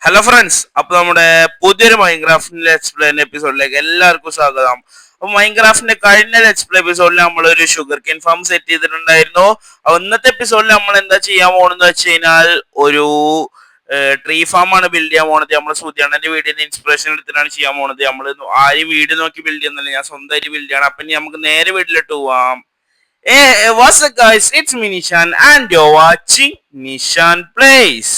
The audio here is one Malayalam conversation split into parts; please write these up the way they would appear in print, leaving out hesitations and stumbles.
ഹലോ ഫ്രണ്ട്സ്, അപ്പൊ നമ്മുടെ പുതിയൊരു മൈൻക്രാഫ്റ്റിന്റെ ലെറ്റ്സ് പ്ലേ എപ്പിസോഡിലേക്ക് എല്ലാവർക്കും സ്വാഗതം. അപ്പൊ മൈൻക്രാഫ്റ്റിന്റെ കഴിഞ്ഞ ലെറ്റ്സ് പ്ലേ എപ്പിസോഡിൽ നമ്മൾ ഒരു ഷുഗർ കെയിൻ ഫാം സെറ്റ് ചെയ്തിട്ടുണ്ടായിരുന്നു. അപ്പൊ ഇന്നത്തെ എപ്പിസോഡിൽ നമ്മൾ എന്താ ചെയ്യാൻ പോകണെന്ന് വെച്ച് കഴിഞ്ഞാൽ ഒരു ട്രീ ഫാം ആണ് ബിൽഡ് ചെയ്യാൻ പോണത്. നമ്മൾ സുധിയാണന്റെ വീടിന്റെ ഇൻസ്പിറേഷൻ എടുത്തിട്ടാണ് ചെയ്യാൻ പോണത്. നമ്മൾ ആരും വീട് നോക്കി ബിൽഡ് ചെയ്യുന്നില്ല, ഞാൻ സ്വന്തമായിട്ട് ബിൽഡ് ചെയ്യണം. അപ്പൊ ഇനി നമുക്ക് നേരെ വീട്ടിലിട്ട് പോവാം. വാട്സ് up guys, it's me Nishan and you are watching Nishan place.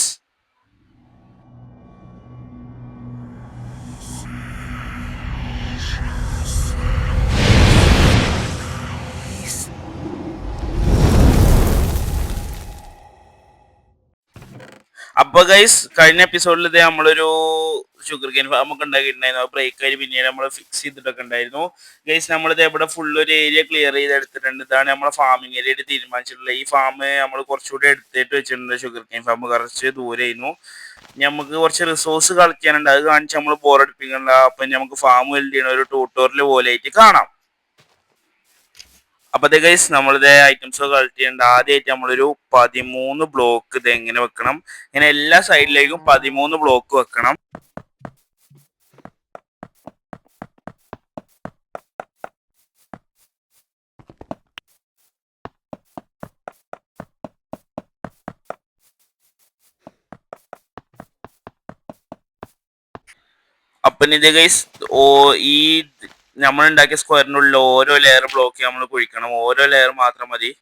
അപ്പൊ ഗൈസ്, കഴിഞ്ഞ എപ്പിസോഡിൽ ഇത് നമ്മളൊരു ഷുഗർ കെയിൻ ഫാം ഒക്കെ ഉണ്ടാക്കിയിട്ടുണ്ടായിരുന്നു. ബ്രേക്ക് ആയി പിന്നീട് നമ്മൾ ഫിക്സ് ചെയ്തിട്ടൊക്കെ ഉണ്ടായിരുന്നു. ഗൈസ്, നമ്മളിത് ഇവിടെ ഫുൾ ഒരു ഏരിയ ക്ലിയർ ചെയ്ത് എടുത്തിട്ടുണ്ട്. ഇതാണ് നമ്മളെ ഫാമിംഗ് ഏരിയ ആയിട്ട് തീരുമാനിച്ചിട്ടുള്ളത്. ഈ ഫാം നമ്മൾ കുറച്ചുകൂടി എടുത്തിട്ട് വെച്ചിട്ടുണ്ട്. ഷുഗർ കെയിൻ ഫാം കുറച്ച് ദൂരെയായിരുന്നു. നമുക്ക് കുറച്ച് റിസോഴ്സ് കളക്ട് ചെയ്യാനുണ്ട്. അത് കാണിച്ച് നമ്മൾ ബോറടിപ്പിക്കണ്ട. അപ്പൊ നമുക്ക് ഫാം ബിൽഡ് ചെയ്യണ ഒരു ട്യൂട്ടോറിയൽ പോലെ ആയിട്ട് കാണാം. അപ്പൊ അത് ഗൈസ്, നമ്മളിത് ഐറ്റംസ് കളക്ട് ചെയ്യേണ്ട. ആദ്യമായിട്ട് നമ്മളൊരു 13 ബ്ലോക്ക് ഇത് എങ്ങനെ വെക്കണം, ഇങ്ങനെ എല്ലാ സൈഡിലേക്കും 13 ബ്ലോക്ക് വെക്കണം. അപ്പൊ ഇത് ഗൈസ്, ഈ നമ്മൾ ഉണ്ടാക്കിയ സ്ക്വയറിനുള്ള ഓരോ ലെയർ ബ്ലോക്ക് നമ്മൾ കുഴിക്കണം. ഓരോ ലെയർ മാത്രം മതി.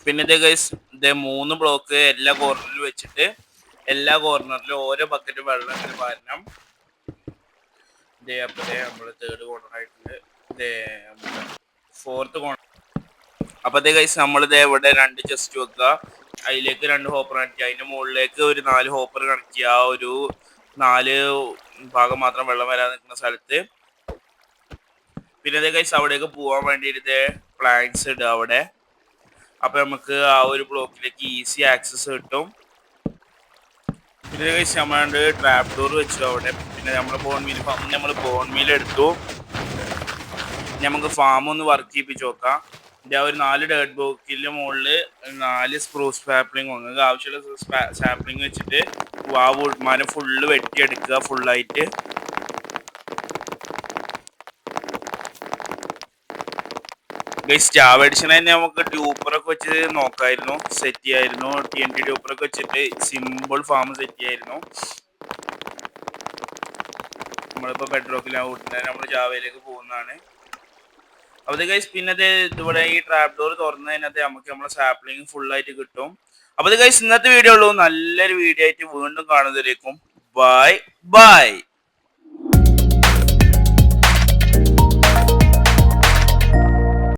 പിന്നെ ഇത് ഗൈസ്, ഇത് 3 ബ്ലോക്ക് എല്ലാ കോർണറിലും വെച്ചിട്ട് എല്ലാ കോർണറിലും ഓരോ ബക്കറ്റ് വെള്ളം ഇങ്ങനെ പാരണം. ഇതേ അപ്പതേ നമ്മൾ തേർഡ് കോർണർ ആയിട്ടുണ്ട്. ഇതേ ഫോർത്ത് കോർണർ. അപ്പത്തേ ഗൈസ്, നമ്മളിത് ഇവിടെ 2 ചെസ്റ്റ് വെക്കുക. അതിലേക്ക് 2 ഹോപ്പർ കണക്ട് ചെയ്യുക. അതിന്റെ മുകളിലേക്ക് ഒരു 4 ഹോപ്പർ കണക്ട് ചെയ്യുക. ഒരു 4 ഭാഗം മാത്രം വെള്ളം വരാൻ നിൽക്കുന്ന സ്ഥലത്ത്. പിന്നെ ഇതേ ഗൈസ്, അവിടേക്ക് പോകാൻ വേണ്ടിയിട്ട് പ്ലാങ്ക്സ് ഇടുക അവിടെ. അപ്പൊ നമുക്ക് ആ ഒരു ബ്ലോക്കിലേക്ക് ഈസി ആക്സസ് കിട്ടും. പിന്നെ ഗൈസ്, നമ്മൾ ട്രാപ്പ് ഡോർ വെച്ചു അവിടെ. പിന്നെ നമ്മൾ ബോൺ മീൽ എടുത്തു. നമുക്ക് ഫാം ഒന്ന് വർക്ക് ചെയ്യിപ്പിച്ച് നോക്കാം. ഇതിന്റെ ആ ഒരു 4 ഡേർട്ട് ബ്ലോക്കിന്റെ മുകളിൽ 4 സ്പ്രൂസ് സാപ്ലിംഗ് നിങ്ങൾക്ക് ആവശ്യമുള്ള സാപ്ലിംഗ് വെച്ചിട്ട് ആ വുഡ്മാനെ ഫുള്ള് വെട്ടിയെടുക്കുക ഫുള്ളായിട്ട്. ഗൈസ്, ജാവ എഡിഷൻ തന്നെ നമുക്ക് ട്യൂപ്പറൊക്കെ വെച്ച് നോക്കായിരുന്നു, സെറ്റ് ചെയ്യായിരുന്നു. TNT ട്യൂപ്പറൊക്കെ വെച്ചിട്ട് സിമ്പിൾ ഫാം സെറ്റ് ചെയ്യായിരുന്നു. നമ്മളിപ്പോൾ ബെഡ്റോക്കിലാണ് കൂട്ടുന്നത്. നമ്മൾ ജാവയിലേക്ക് പോകുന്നതാണ്. അപ്പോൾ ഗൈസ്, പിന്നെ ഇവിടെ ഈ ട്രാപ്പ് ഡോർ തുറന്നതിനകത്ത് നമുക്ക് നമ്മളെ സാപ്ലിംഗ് ഫുള്ളായിട്ട് കിട്ടും. അപ്പോൾ ഗൈസ്, ഇന്നത്തെ വീഡിയോ ഉള്ളൂ. നല്ലൊരു വീഡിയോ ആയിട്ട് വീണ്ടും കാണുന്നതിലേക്കും ബൈ ബൈ.